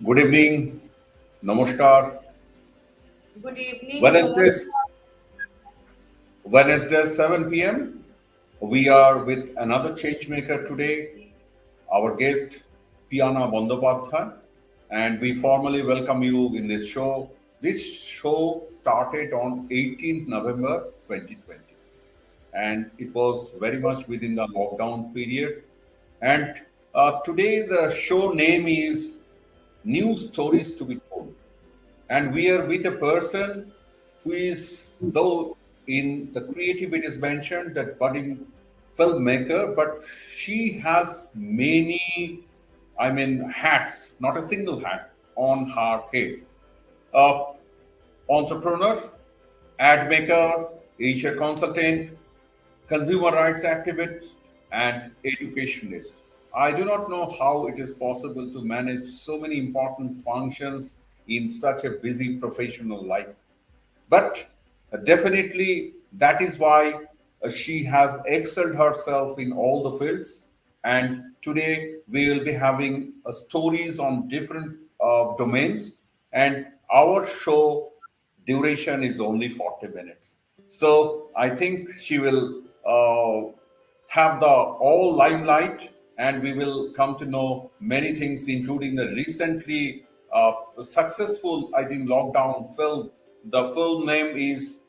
Good evening, Namaskar. Good evening, Wednesday, Namaskar. Wednesday 7 p.m. We are with another change maker today, our guest Piyana Bandyopadhyay, and we formally welcome you in this show. This show started on 18th November 2020, and it was very much within the lockdown period. And today the show name is New Stories to be Told. And we are with a person who is, though in the creative it is mentioned that budding filmmaker, but she has many, hats, not a single hat on her head. Uh, Entrepreneur, ad maker, Asia consultant, consumer rights activist, and educationist. I do not know how it is possible to manage so many important functions in such a busy professional life. But definitely, that is why she has excelled herself in all the fields. And today, we will be having stories on different domains. And our show duration is only 40 minutes. So I think she will have the all limelight, and we will come to know many things, including the recently successful, I think, lockdown film. The film name is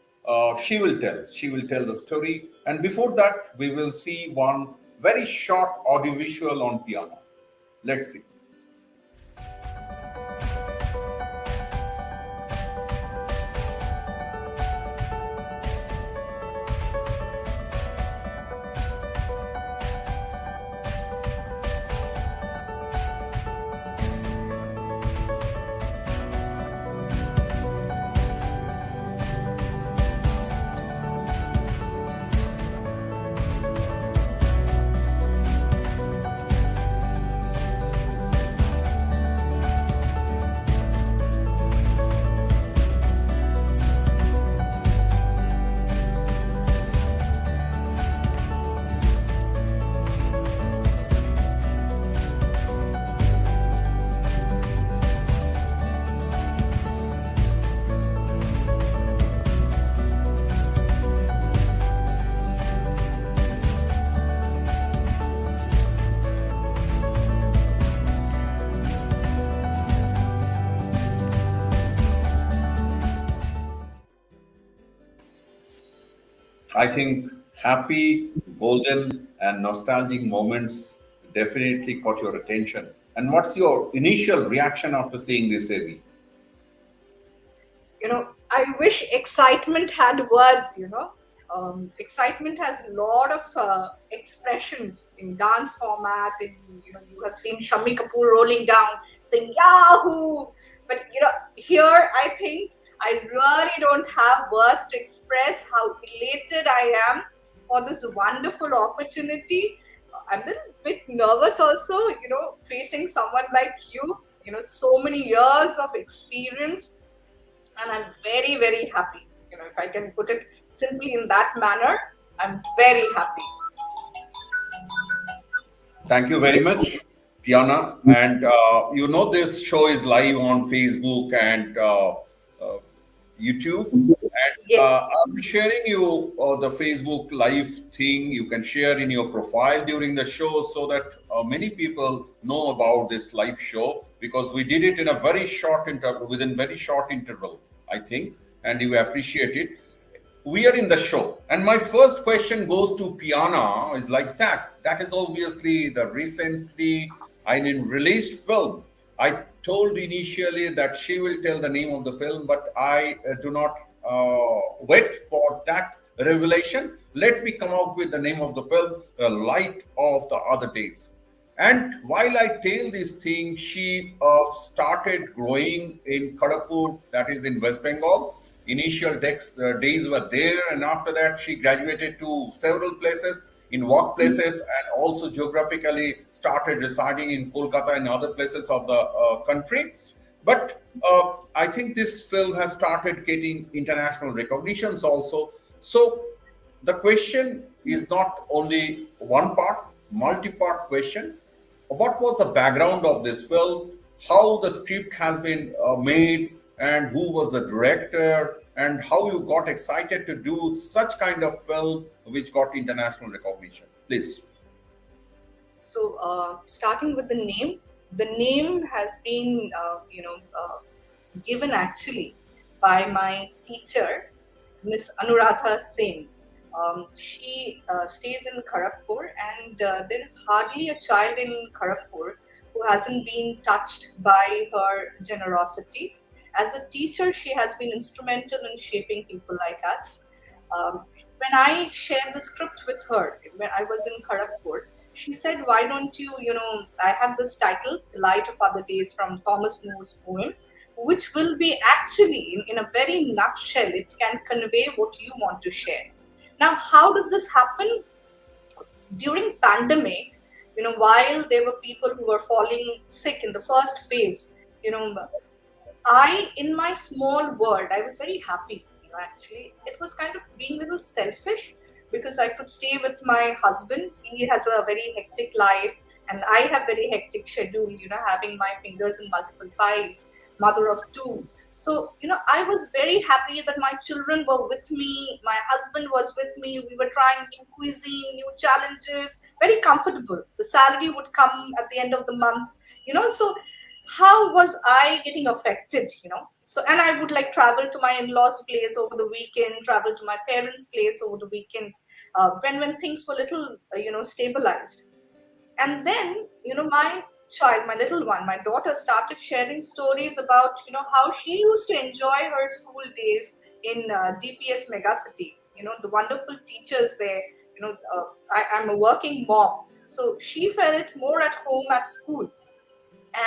She Will Tell. She will tell the story. And before that, we will see one very short audiovisual on piano. Let's see. I think happy, golden, and nostalgic moments definitely caught your attention. And what's your initial reaction after seeing this, Evi? I wish excitement had words. Excitement has a lot of expressions in dance format. And you have seen Shami Kapoor rolling down, saying "Yahoo!" But here I think I really don't have words to express how elated I am for this wonderful opportunity. I'm a little bit nervous also. Facing someone like you. So many years of experience, and I'm very, very happy. If I can put it simply in that manner, I'm very happy. Thank you very much, Piana. And this show is live on Facebook and YouTube. And Yes. I'll be sharing you the Facebook live thing. You can share in your profile during the show so that many people know about this live show, because we did it in a very short interval, within very short interval, I think, and you appreciate it. We are in the show, and my first question goes to Piana. Is like that. That is obviously the recently, released film. I told initially that she will tell the name of the film, but I do not wait for that revelation. Let me come out with the name of the film, The Light of the Other Days. And while I tell this thing, she started growing in Kharagpur, that is in West Bengal. Initial days were there, and after that, she graduated to several places in workplaces, and also geographically started residing in Kolkata and other places of the country. But I think this film has started getting international recognitions also. So the question is not only one part, multi-part question. What was the background of this film? how the script has been made, and who was the director, and how you got excited to do such kind of film which got international recognition. Please. So, starting with the name has been, given actually by my teacher, Miss Anuradha Singh. She stays in Kharagpur, and there is hardly a child in Kharagpur who hasn't been touched by her generosity. As a teacher, she has been instrumental in shaping people like us. When I shared the script with her, when I was in Kharagpur, she said, "Why don't you, I have this title, The Light of Other Days from Thomas More's poem, which will be actually, in a very nutshell, it can convey what you want to share." Now, how did this happen? During pandemic, while there were people who were falling sick in the first phase, you know, in my small world, I was very happy. Actually, it was kind of being a little selfish because I could stay with my husband. He has a very hectic life, and I have very hectic schedule. Having my fingers in multiple pies, mother of two. So, I was very happy that my children were with me, my husband was with me. We were trying new cuisine, new challenges, very comfortable. The salary would come at the end of the month, so how was I getting affected? So, and I would like travel to my in-laws' place over the weekend, travel to my parents' place over the weekend, when things were little, stabilized. And then, my child, my little one, my daughter started sharing stories about, how she used to enjoy her school days in DPS Megacity. The wonderful teachers there. I'm a working mom, so she felt more at home at school.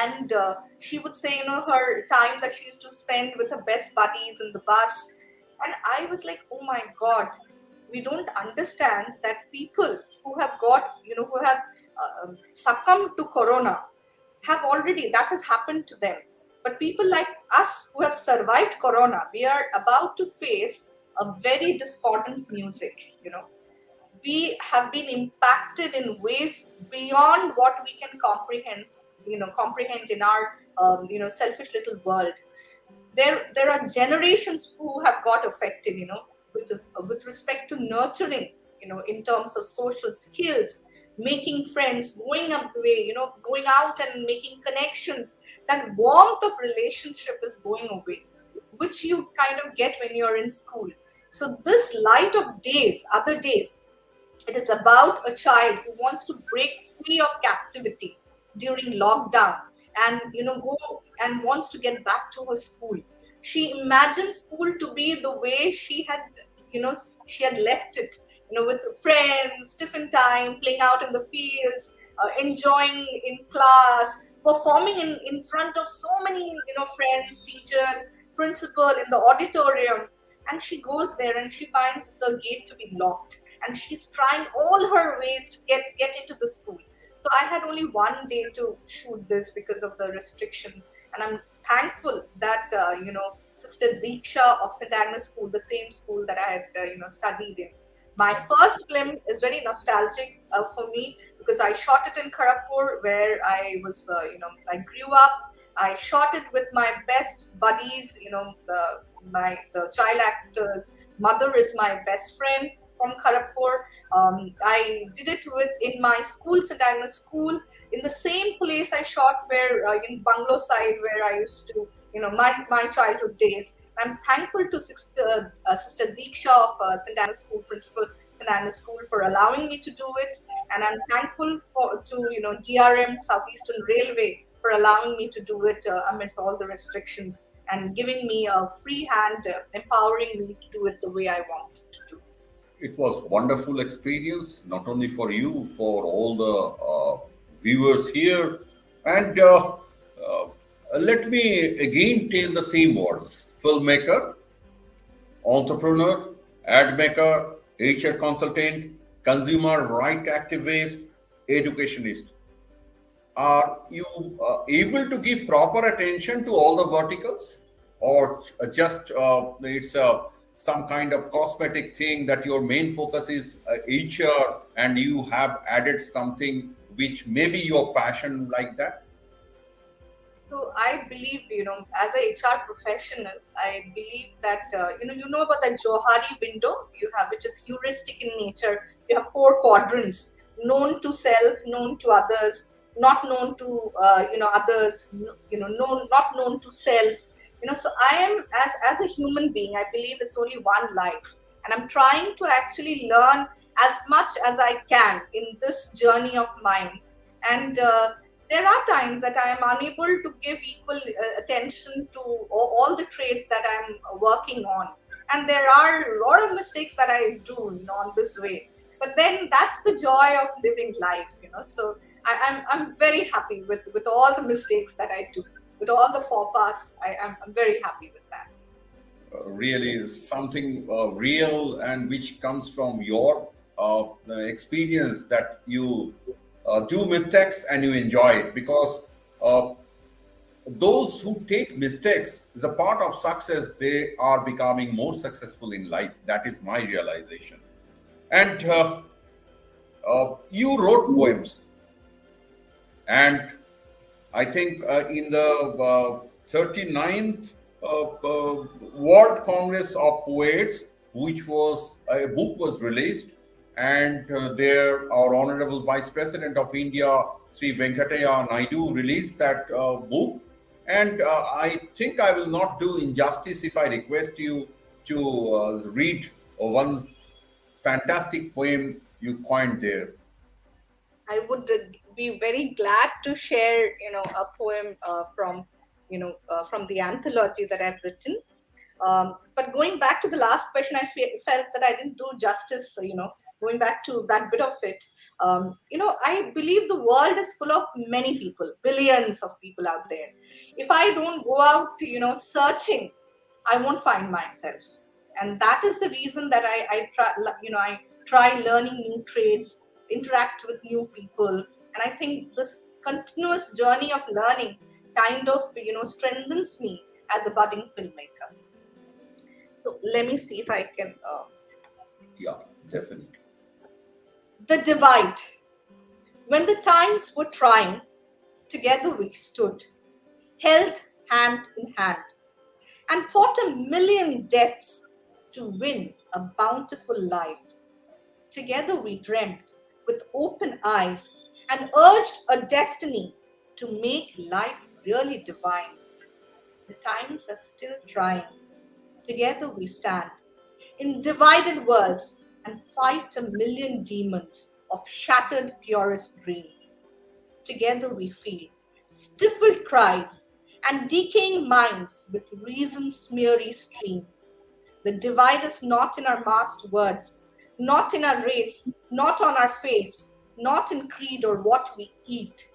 And she would say, her time that she used to spend with her best buddies in the bus. And I was like, oh my God, we don't understand that people who have got, who have succumbed to Corona have already, that has happened to them. But people like us who have survived Corona, we are about to face a very discordant music. We have been impacted in ways beyond what we can comprehend in our selfish little world. There are generations who have got affected, with respect to nurturing, in terms of social skills, making friends, going up the way, going out and making connections. That warmth of relationship is going away, which you kind of get when you're in school. So this light of days, other days, it is about a child who wants to break free of captivity during lockdown, and go and wants to get back to her school. She imagines school to be the way you know she had left it, with friends, tiffin time, playing out in the fields, enjoying in class, performing in front of so many friends, teachers, principal, in the auditorium. And she goes there and she finds the gate to be locked, and she's trying all her ways to get into the school. So I had only one day to shoot this because of the restriction, and I'm thankful that Sister Diksha of St. Agnes School, the same school that I had studied in. My first film is very nostalgic for me because I shot it in Kharagpur, where I was, I grew up. I shot it with my best buddies, the child actors. Mother is my best friend from Kharagpur. I did it in my school, St. Agnes School, in the same place I shot where in Bungalow side, where I used to, my childhood days. I'm thankful to Sister Diksha of St. Agnes School, Principal St. Agnes School, for allowing me to do it, and I'm thankful to DRM, Southeastern Railway, for allowing me to do it amidst all the restrictions and giving me a free hand, empowering me to do it the way I want to do. It was wonderful experience, not only for you, for all the viewers here. And let me again tell the same words: filmmaker, entrepreneur, ad maker, HR consultant, consumer right activist, educationist. Are you able to give proper attention to all the verticals, or just it's some kind of cosmetic thing that your main focus is HR, and you have added something which may be your passion like that? So I believe, as a HR professional, I believe that you know about the Johari window you have, which is heuristic in nature. You have four quadrants: known to self, known to others, not known to others, known not known to self. So I am as a human being. I believe it's only one life, and I'm trying to actually learn as much as I can in this journey of mine. And there are times that I am unable to give equal attention to all the traits that I'm working on. And there are a lot of mistakes that I do, on this way. But then that's the joy of living life. So I'm very happy with all the mistakes that I do, with all the faux pas. I'm very happy with that. Really something real and which comes from your experience, that you do mistakes and you enjoy it, because uh, those who take mistakes is a part of success. They are becoming more successful in life. That is my realization. And you wrote poems, and I think in the 39th World Congress of Poets, which was a book was released, and there our Honorable Vice President of India, Sri Venkataya Naidu, released that book. And I think I will not do injustice if I request you to read one fantastic poem you coined there. I would be very glad to share, a poem from the anthology that I've written. But going back to the last question, I felt that I didn't do justice, going back to that bit of it. I believe the world is full of many people, billions of people out there. If I don't go out, searching, I won't find myself. And that is the reason that I try learning new trades, interact with new people. And I think this continuous journey of learning kind of, strengthens me as a budding filmmaker. So let me see if I can. Yeah, definitely. The divide. When the times were trying, together we stood, held hand in hand, and fought a million deaths to win a bountiful life. Together we dreamt with open eyes and urged a destiny to make life really divine. The times are still trying. Together we stand in divided worlds and fight a million demons of shattered purest dream. Together we feel stifled cries and decaying minds with reason's smeary stream. The divide is not in our masked words, not in our race, not on our face, not in creed or what we eat.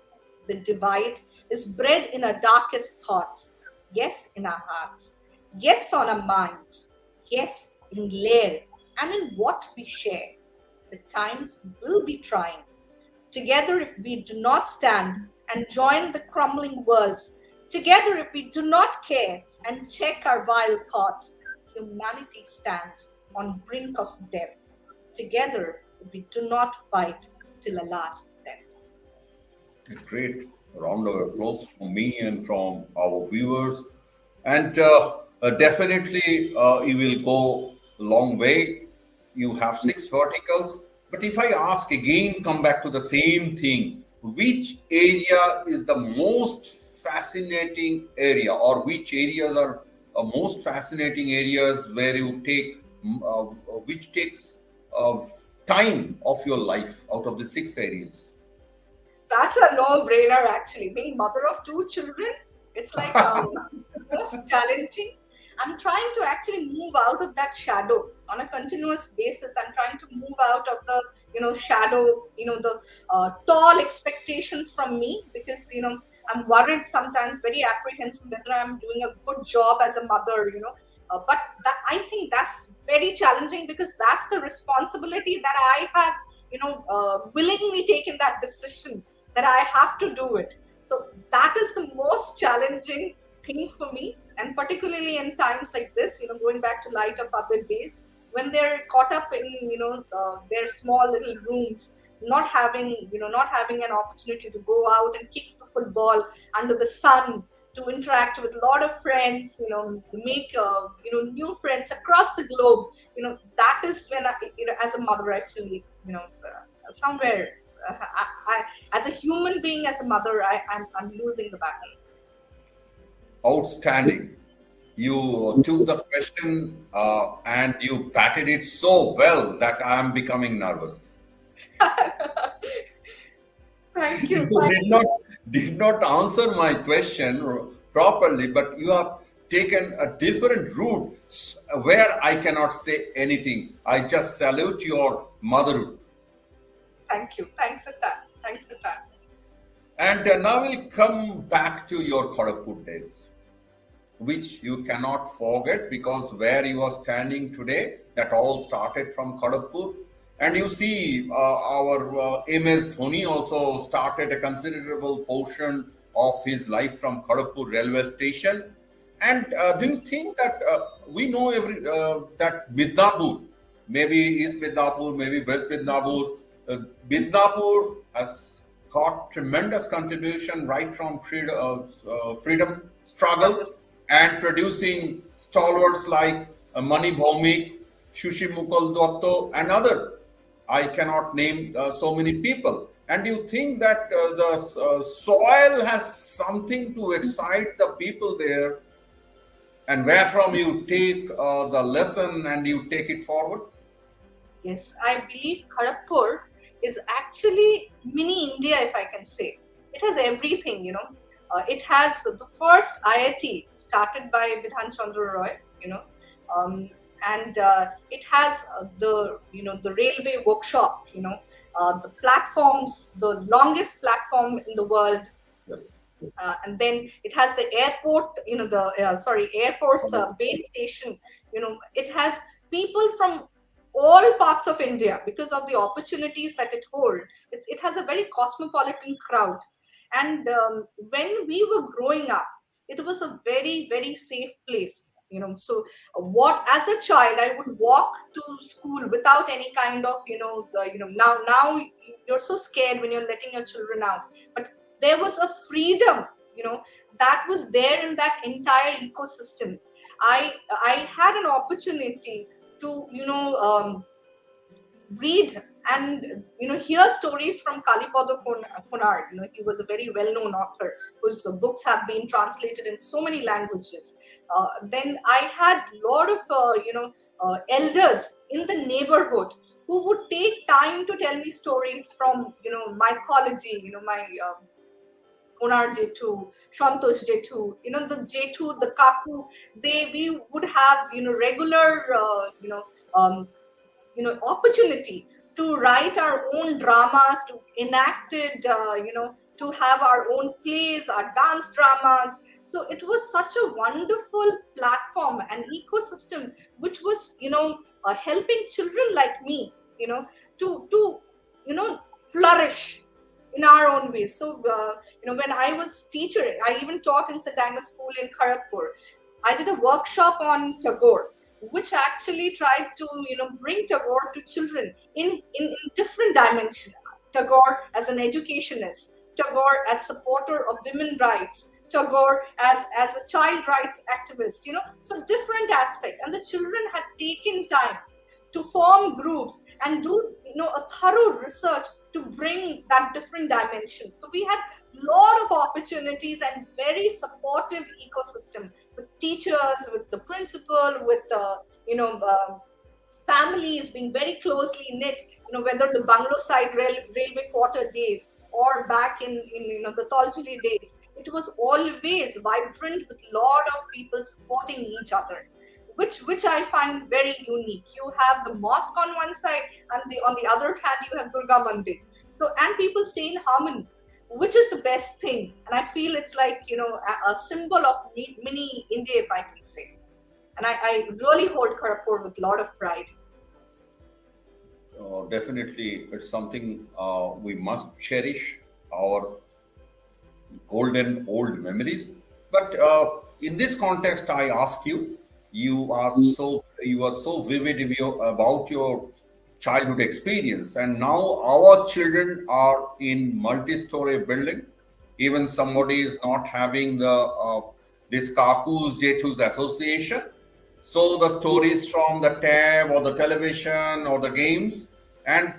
The divide is bred in our darkest thoughts, yes, in our hearts, yes, on our minds, yes, in lair and in what we share. The times will be trying. Together, if we do not stand and join the crumbling worlds, together, if we do not care and check our vile thoughts, humanity stands on brink of death. Together, if we do not fight till a last breath. A great round of applause from me and from our viewers. And definitely, you will go a long way. You have six verticals. But if I ask again, come back to the same thing, which area is the most fascinating area, or which areas are most fascinating areas where you take, which takes uh, time of your life out of the six areas? That's a no-brainer, actually. Being mother of two children, it's like most challenging. I'm trying to actually move out of that shadow on a continuous basis. I'm trying to move out of the, shadow, the tall expectations from me, because, I'm worried sometimes, very apprehensive whether I'm doing a good job as a mother. But I think that's very challenging, because that's the responsibility that I have, willingly taken that decision that I have to do it. So that is the most challenging thing for me, and particularly in times like this, going back to light of other days, when they're caught up in, their small little rooms, not having an opportunity to go out and kick the football under the sun, to interact with a lot of friends, make new friends across the globe. That is when as a mother, I feel, somewhere, as a human being, as a mother, I'm losing the battle. Outstanding. You took the question and you batted it so well that I am becoming nervous. Thank You you. Thank did not answer my question properly, but you have taken a different route where I cannot say anything. I just salute your motherhood. Thank you. Thanks a ton. Thanks a ton. And now we'll come back to your Kharagpur days, which you cannot forget because where you are standing today, that all started from Kharagpur. And you see, our MS Dhoni also started a considerable portion of his life from Kharagpur railway station. And do you think that we know that Midnapur, maybe East Midnapur, maybe West Midnapur, Midnapur has got tremendous contribution right from freedom struggle and producing stalwarts like Mani Bhaumik, Shushi Mukul Dotto, and other. I cannot name so many people. And you think that the soil has something to excite the people there, and where from you take the lesson and you take it forward? Yes, I believe Kharagpur is actually mini India, if I can say. It has everything. It has the first IIT started by Bidhan Chandra Roy, and it has the railway workshop, the platforms, the longest platform in the world. Yes. And then it has the airport, the Air Force base station. It has people from all parts of India because of the opportunities that it holds. It has a very cosmopolitan crowd. And when we were growing up, it was a very, very safe place. So what as a child I would walk to school without any kind of now you're so scared when you're letting your children out, but there was a freedom that was there in that entire ecosystem. I had an opportunity to read and hear stories from Kalipada Konar. He was a very well-known author whose books have been translated in so many languages. Then I had a lot of elders in the neighborhood who would take time to tell me stories from mythology. My Konar Jetu, Shantosh Jetu, the Jetu, the Kaku, we would have regular opportunity to write our own dramas, to enact it, to have our own plays, our dance dramas. So it was such a wonderful platform and ecosystem, which was helping children like me, to flourish in our own ways. So when I was teacher, I even taught in St. Agnes School in Kharagpur. I did a workshop on Tagore, which actually tried to bring Tagore to children in different dimensions. Tagore as an educationist, Tagore as supporter of women rights, Tagore as a child rights activist, so different aspect. And the children had taken time to form groups and do a thorough research to bring that different dimensions. So we had a lot of opportunities and very supportive ecosystem with teachers, with the principal, with families being very closely knit. Whether the Bungalow side railway quarter days or back in the Toljili days, it was always vibrant with a lot of people supporting each other, which I find very unique. You have the mosque on one side, and on the other hand, you have Durga Mandir. So, and people stay in harmony, which is the best thing. And I feel it's like, a symbol of mini India, if I can say. And I really hold Kharagpur with a lot of pride. Definitely, it's something we must cherish, our golden old memories. But in this context, I ask you, you are so vivid about your childhood experience, and now our children are in multi-story building. Even somebody is not having the this Kaku's Jetu's association. So the stories from the tab or the television or the games, and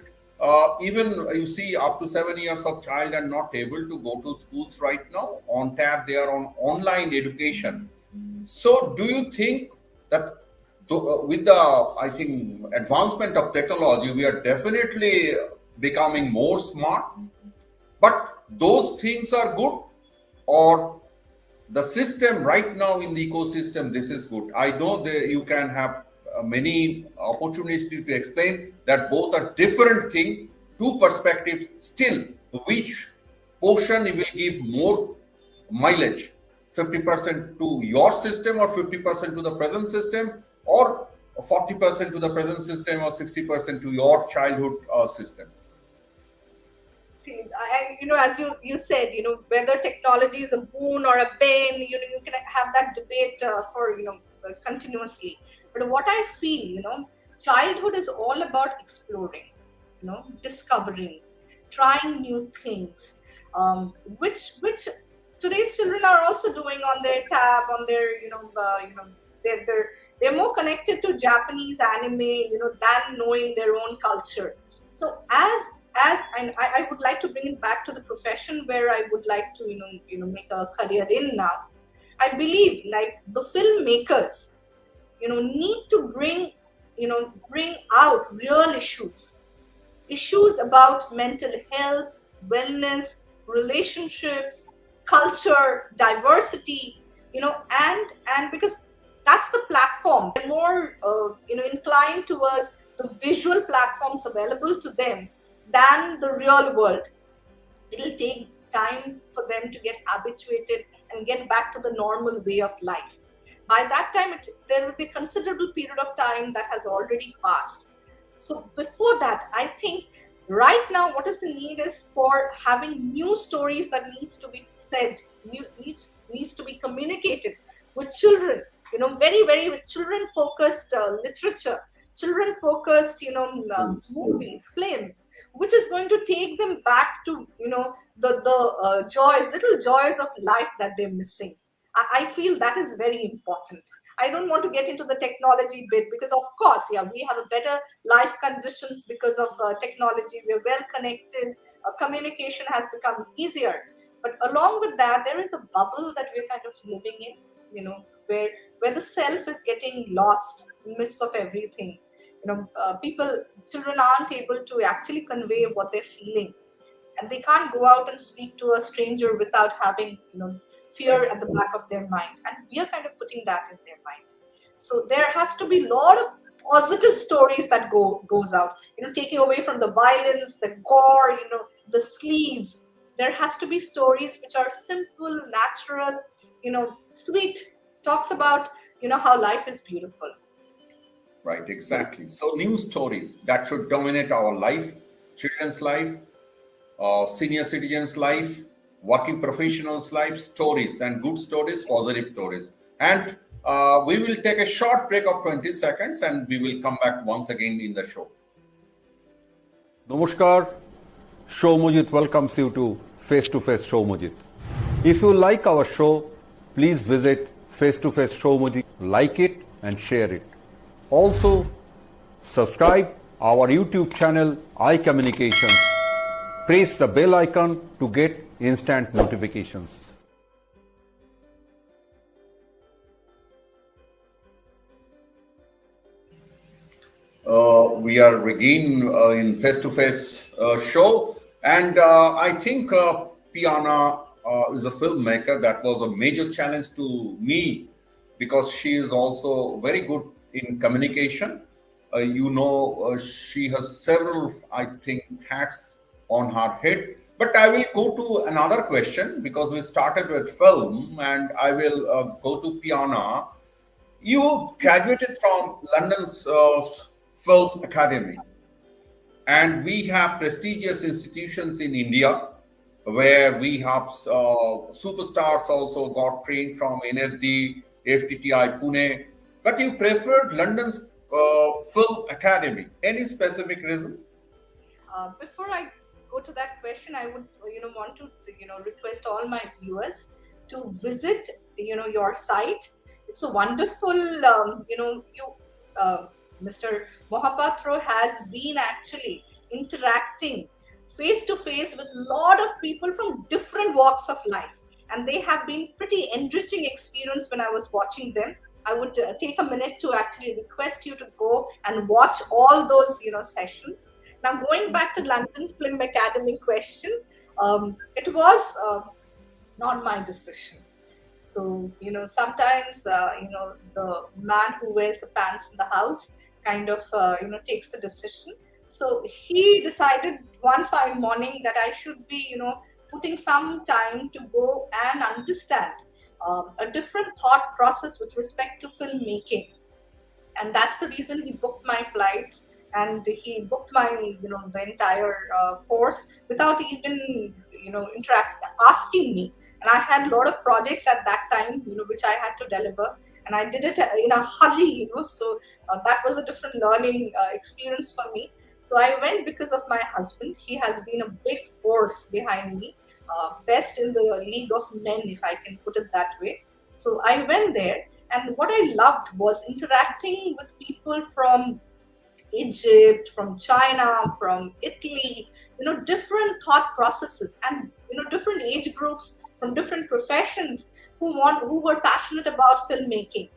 even you see up to 7 years of child are not able to go to schools right now. On tab, they are on online education. So do you think that with the, I think, advancement of technology, we are definitely becoming more smart, but those things are good, or the system right now in the ecosystem, this is good? I know that you can have many opportunities to explain that both are different thing, two perspectives. Still, which portion will give more mileage? 50% to your system, or 50% to the present system, or 40% to the present system, or 60% to your childhood system? See, as you said, whether technology is a boon or a bane, you can have that debate for continuously. But what I feel, childhood is all about exploring, discovering, trying new things, which today's children are also doing on their tab, on their they're more connected to Japanese anime, than knowing their own culture. So and I would like to bring it back to the profession where I would like to make a career in now. I believe like the filmmakers need to bring out real issues about mental health, wellness, relationships, culture, diversity, and because that's the platform. They're more inclined towards the visual platforms available to them than the real world. It'll take time for them to get habituated and get back to the normal way of life. By that time, there will be a considerable period of time that has already passed. So before that, I think right now what is the need is for having new stories that needs to be said, needs to be communicated with children. Very very children focused literature, children focused movies, films, which is going to take them back to the joys, little joys of life that they're missing. I feel that is very important. I don't want to get into the technology bit because, of course, yeah, we have a better life conditions because of technology. We're well connected. Communication has become easier. But along with that, there is a bubble that we're kind of living in, where the self is getting lost in the midst of everything. Children aren't able to actually convey what they're feeling, and they can't go out and speak to a stranger without having fear at the back of their mind, and we are kind of putting that in their mind. So there has to be a lot of positive stories that goes out, taking away from the violence, the gore, the sleeves. There has to be stories which are simple, natural, sweet, talks about how life is beautiful. Right, exactly. So news stories that should dominate our life, children's life, senior citizens' life, working professionals' life, stories, and good stories, positive stories. And we will take a short break of 20 seconds, and we will come back once again in the show. Namaskar. Soumyajit welcomes you to Face to Face Soumyajit. If you like our show, please visit Face to Face Soumyajit, like it and share it. Also, subscribe our YouTube channel iCommunications. Press the bell icon to get instant notifications. We are again in face-to-face show, and I think Piyana is a filmmaker. That was a major challenge to me because she is also very good in communication. She has several, I think, hats on her head. But I will go to another question because we started with film, and I will go to Piyana. You graduated from London's Film Academy, and we have prestigious institutions in India where we have superstars also got trained from NSD, FTTI Pune. But you preferred London's Film Academy. Any specific reason? Before I go to that question, I would want to request all my viewers to visit your site. It's a wonderful, Mr. Mohapatra has been actually interacting face to face with a lot of people from different walks of life, and they have been pretty enriching experience when I was watching them. I would take a minute to actually request you to go and watch all those sessions. Now, going back to London Film Academy question, it was not my decision. So, sometimes, the man who wears the pants in the house kind of, takes the decision. So he decided one fine morning that I should be, putting some time to go and understand a different thought process with respect to filmmaking. And that's the reason he booked my flights, and he booked my the entire course without even interact asking me. And I had a lot of projects at that time, which I had to deliver, and I did it in a hurry, so that was a different learning experience for me. So I went because of my husband. He has been a big force behind me, best in the league of men, if I can put it that way. So I went there, and what I loved was interacting with people from Egypt, from China, from Italy, different thought processes, and different age groups from different professions who were passionate about filmmaking.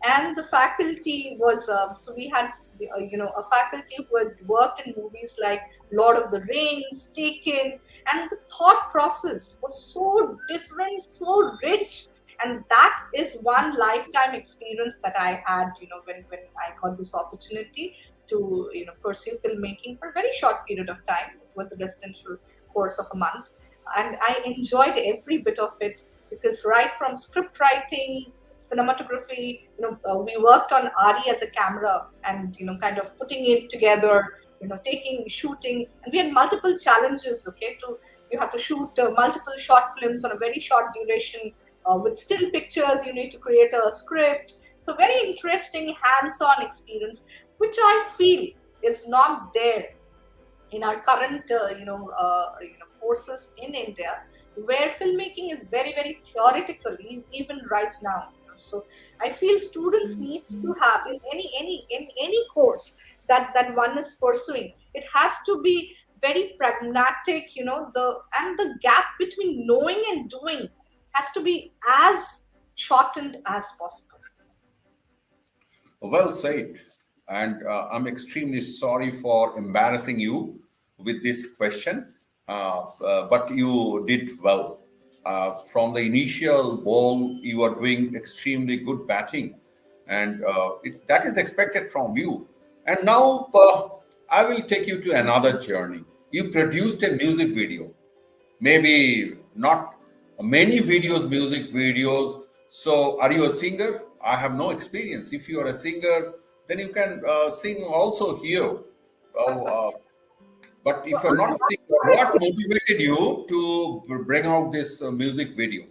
And the faculty was so we had a faculty who had worked in movies like Lord of the Rings, Taken, and the thought process was so different, so rich. And that is one lifetime experience that I had, when I got this opportunity to pursue filmmaking for a very short period of time. It was a residential course of a month, and I enjoyed every bit of it, because right from script writing, cinematography, we worked on Ari as a camera, and kind of putting it together, taking shooting, and we had multiple challenges. Okay, you have to shoot multiple short films on a very short duration, with still pictures. You need to create a script. So very interesting hands-on experience, which I feel is not there in our current courses in India, where filmmaking is very, very theoretical, even right now. So I feel students needs to have in any course that one is pursuing. It has to be very pragmatic. The gap between knowing and doing has to be as shortened as possible. Well said. And I'm extremely sorry for embarrassing you with this question, but you did well. From the initial ball, you are doing extremely good batting, and that is expected from you. And now I will take you to another journey. You produced a music video, maybe not many videos, music videos. So, are you a singer? I have no experience. If you are a singer, then you can sing also here. But if you're not a singer, what motivated you to bring out this music video?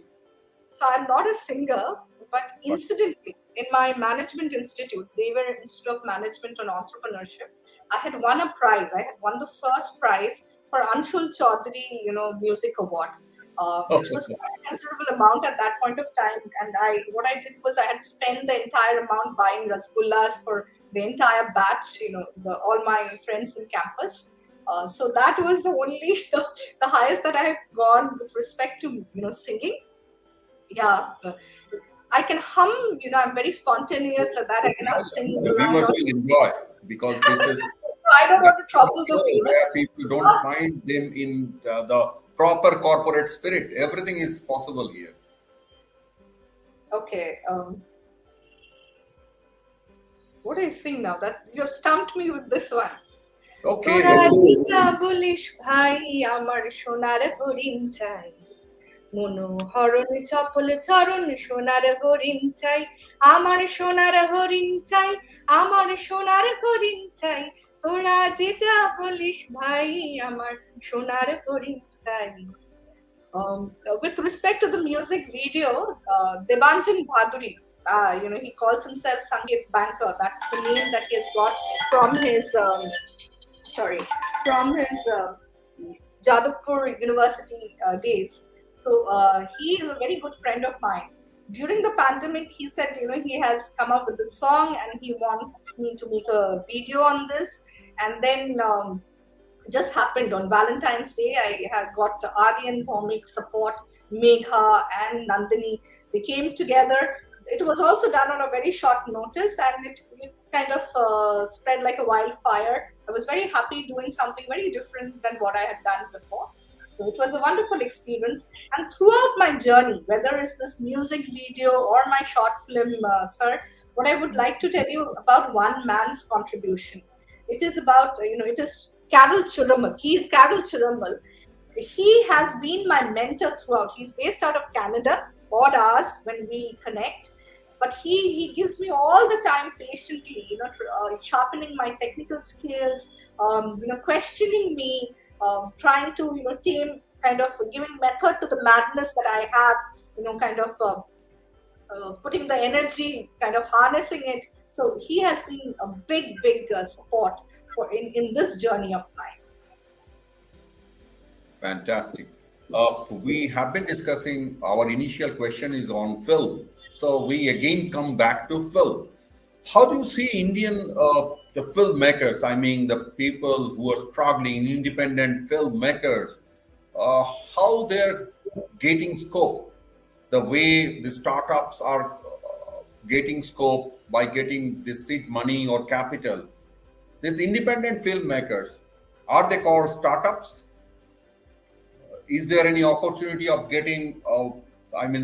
So I'm not a singer, but But incidentally, in my management institute, Xavier Institute of Management and Entrepreneurship, I had won a prize. I had won the first prize for Anshul Chaudhary, Music Award, which was quite a considerable amount at that point of time. And what I did was I had spent the entire amount buying rasgullas for the entire batch, all my friends in campus. So that was the only the highest that I have gone with respect to singing. Yeah, I can hum. I'm very spontaneous like that. I can sing a the line viewers or will enjoy, because this is I don't want to trouble the viewers. where people don't find them in the proper corporate spirit. Everything is possible here. Okay. What do I sing now? That you have stumped me with this one. Okay. তোরা চিতা বলিস ভাই আমার সোনার হরিণ চাই, মনোহরণ চপল চরণ সোনার হরিণ চাই, আমার সোনার হরিণ চাই, আমার সোনার হরিণ চাই, তোরা যে যা বলিস ভাই আমার সোনার হরিণ চাই. With respect to the music video, Debanjan Bhaduri, he calls himself Sangeet Banker. That's the name that he has got from his Jadavpur University days. So he is a very good friend of mine, during the pandemic, he said, he has come up with a song and he wants me to make a video on this. And then just happened on Valentine's Day, I had got Aryan Comic support, Megha and Nandini. They came together. It was also done on a very short notice, and it kind of spread like a wildfire. I was very happy doing something very different than what I had done before. So it was a wonderful experience. And throughout my journey, whether it's this music video or my short film, sir, what I would like to tell you about one man's contribution. It is about, it is Carol Churamal. He is Carol Churamal. He has been my mentor throughout. He's based out of Canada, odd hours when we connect. But he gives me all the time patiently, sharpening my technical skills, questioning me, trying to, tame, kind of giving method to the madness that I have, kind of putting the energy, kind of harnessing it. So he has been a big support in this journey of mine. Fantastic. We have been discussing, our initial question is on film. So we again come back to film. How do you see Indian the filmmakers? I mean, the people who are struggling, independent filmmakers, how they're getting scope? The way the startups are getting scope by getting this seed money or capital. These independent filmmakers, are they called startups? Is there any opportunity of getting,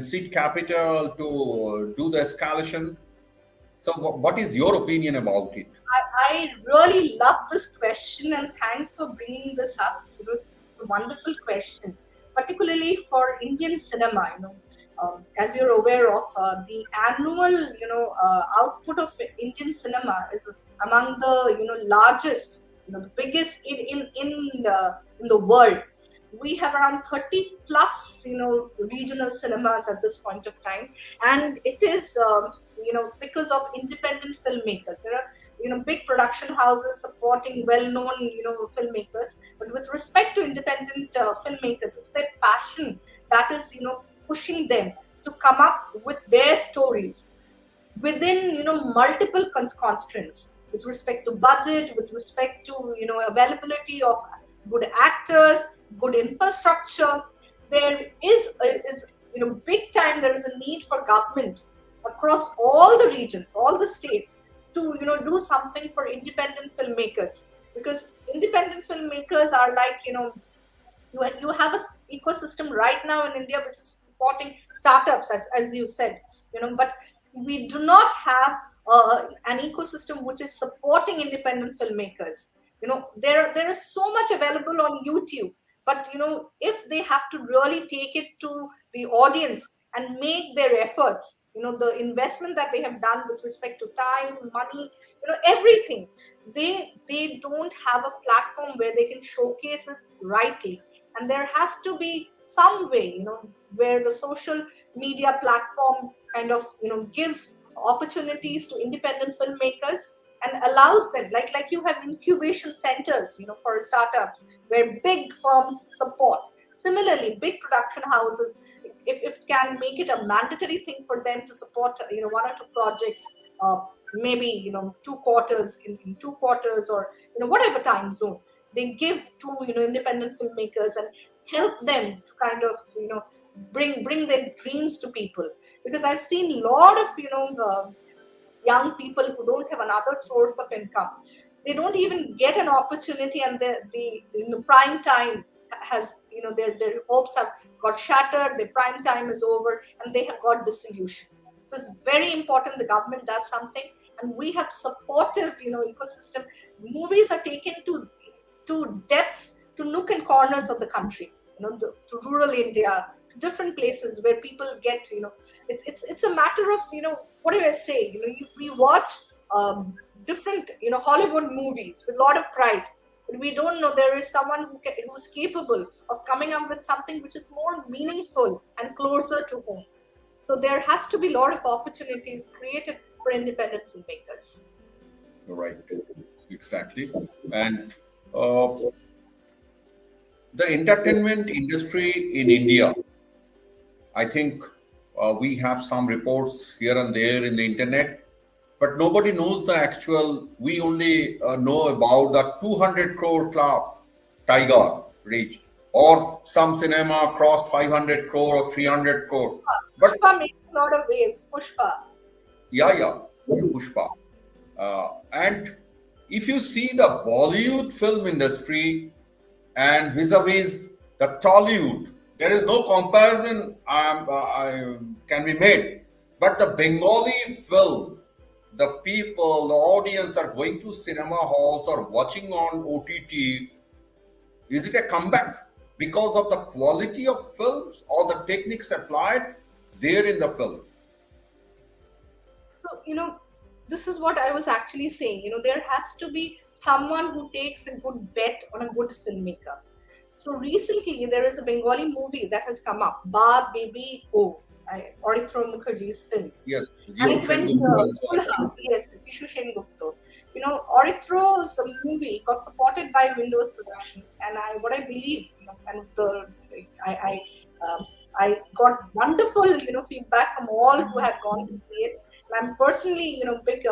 seed capital to do the escalation? So, what is your opinion about it? I really love this question, and thanks for bringing this up. It's a wonderful question, particularly for Indian cinema. As you're aware of, the annual output of Indian cinema is among the largest, the biggest in the world. We have around 30 plus regional cinemas at this point of time, and it is because of independent filmmakers. There are big production houses supporting well-known filmmakers, but with respect to independent filmmakers, it's their passion that is pushing them to come up with their stories within multiple constraints, with respect to budget, with respect to availability of good actors, good infrastructure. There is big time, there is a need for government across all the regions, all the states, to do something for independent filmmakers, because independent filmmakers are like you have a ecosystem right now in India which is supporting startups, as you said, but we do not have an ecosystem which is supporting independent filmmakers. There is so much available on YouTube, but if they have to really take it to the audience and make their efforts, the investment that they have done with respect to time, money, everything, they don't have a platform where they can showcase it rightly. And there has to be some way where the social media platform kind of gives opportunities to independent filmmakers and allows them, like you have incubation centers for startups where big firms support. Similarly, big production houses, if can make it a mandatory thing for them to support one or two projects, maybe 2 quarters, in 2 quarters, or whatever time zone they give to independent filmmakers, and help them to kind of bring their dreams to people. Because I've seen a lot of young people who don't have another source of income. They don't even get an opportunity, and the prime time has their hopes have got shattered. Their prime time is over, and they have got disillusion. So it's very important the government does something, and we have supportive ecosystem. Movies are taken to depths, to nook and corners of the country, to rural India, to different places where people get, it's a matter of, what do I say? We watch different, Hollywood movies with a lot of pride, but we don't know there is someone who's capable of coming up with something which is more meaningful and closer to home. So there has to be a lot of opportunities created for independent filmmakers. Right, exactly. And the entertainment industry in India, I think we have some reports here and there in the internet, but nobody knows the actual. We only know about the 200 crore club Tiger reached, or some cinema crossed 500 crore or 300 crore. But Pushpa makes a lot of waves. Pushpa. yeah, Pushpa. And if you see the Bollywood film industry and vis-a-vis the Tollywood, there is no comparison can be made. But the Bengali film, the people, the audience are going to cinema halls or watching on OTT. Is it a comeback because of the quality of films or the techniques applied there in the film? So, this is what I was actually saying. There has to be someone who takes a good bet on a good filmmaker. So recently, there is a Bengali movie that has come up, Ba Baby O, Orithro Mukherjee's film. Yes, And Jishu it went Sengupta also, I think. yes, Jishu Sengupta. Orithro's movie got supported by Windows Production, and what I believe, and I I got wonderful feedback from all who had gone to see it. And I'm personally big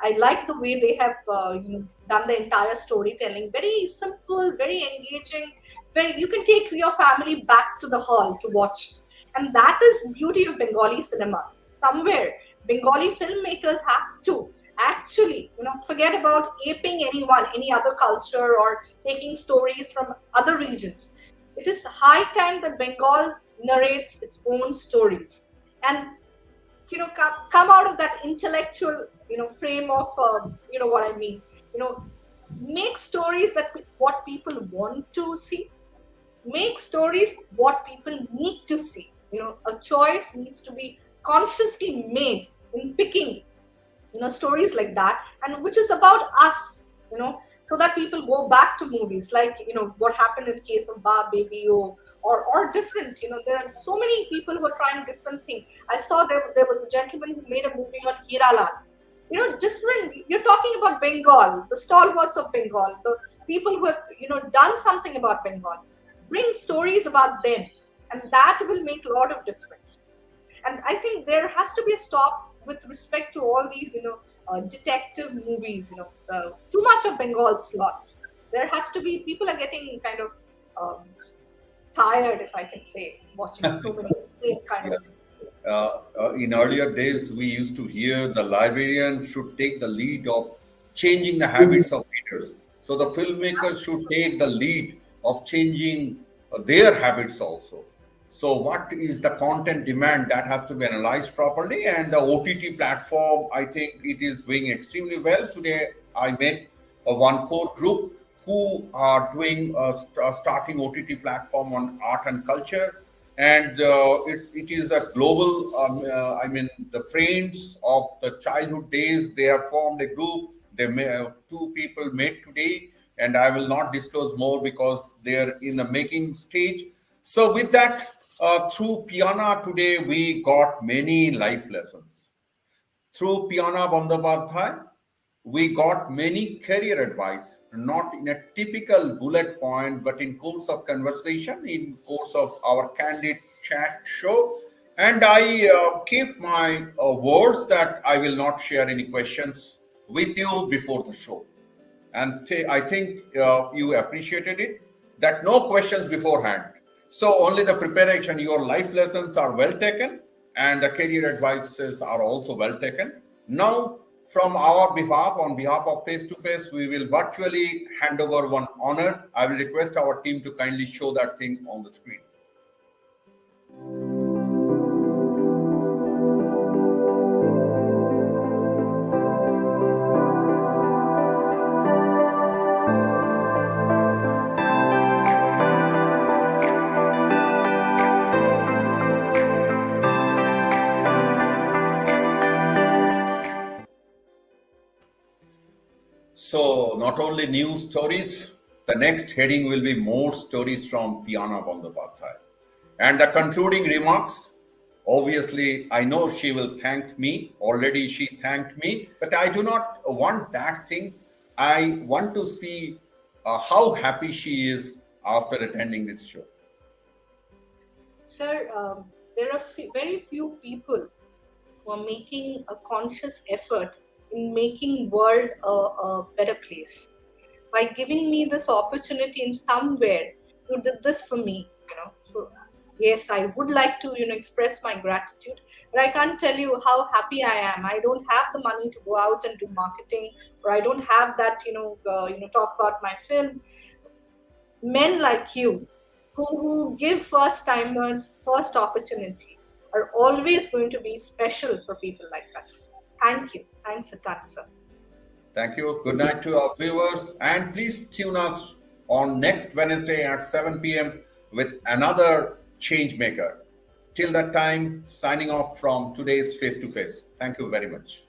I like the way they have done the entire storytelling. Very simple, very engaging. Very you can take your family back to the hall to watch, and that is beauty of Bengali cinema. Somewhere Bengali filmmakers have to actually forget about aping any other culture or taking stories from other regions. It is high time that Bengal narrates its own stories and come out of that intellectual frame of what I mean. Make stories that what people want to see. Make stories what people need to see. A choice needs to be consciously made in picking stories like that, and which is about us, so that people go back to movies like what happened in the case of Ba Baby or different. There are so many people who are trying different things. I saw there was a gentleman who made a movie on Hiralal. Different. You're talking about Bengal, the stalwarts of Bengal, the people who have done something about Bengal. Bring stories about them, and that will make a lot of difference. And I think there has to be a stop with respect to all these detective movies. Too much of Bengal slots. There has to be, people are getting kind of tired, if I can say, watching so many same kind of. Yes. In earlier days, we used to hear the librarian should take the lead of changing the habits of readers. So the filmmakers should take the lead of changing their habits also. So what is the content demand that has to be analyzed properly? And the OTT platform, I think it is doing extremely well. Today, I met one core group who are doing starting OTT platform on art and culture, and it is a global. I mean, the friends of the childhood days, they have formed a group. Two people met today, and I will not disclose more because they are in the making stage. So with that, through Piyana today, we got many life lessons. Through Piyana Bandyopadhyay, we got many career advice, not in a typical bullet point, but in course of conversation, in course of our candid chat show. And I keep my words that I will not share any questions with you before the show. And I think you appreciated it, that no questions beforehand. So only the preparation, your life lessons are well taken, and the career advices are also well taken. Now, from our behalf, on behalf of Face to Face, we will virtually hand over one honor. I will request our team to kindly show that thing on the screen. So, not only news stories, the next heading will be more stories from Piyana Bandyopadhyay. And the concluding remarks, obviously, I know she will thank me. Already she thanked me, but I do not want that thing. I want to see how happy she is after attending this show. Sir, there are very few people who are making a conscious effort in making world a better place. By giving me this opportunity in somewhere, you did this for me, so yes, I would like to express my gratitude, but I can't tell you how happy I am. I don't have the money to go out and do marketing, or I don't have that talk about my film. Men like you, who give first timers first opportunity, are always going to be special for people like us. Thank you. Thanks a ton, sir. Thank you. Good night to our viewers. And please tune us on next Wednesday at 7 p.m. with another change maker. Till that time, signing off from today's Face to Face. Thank you very much.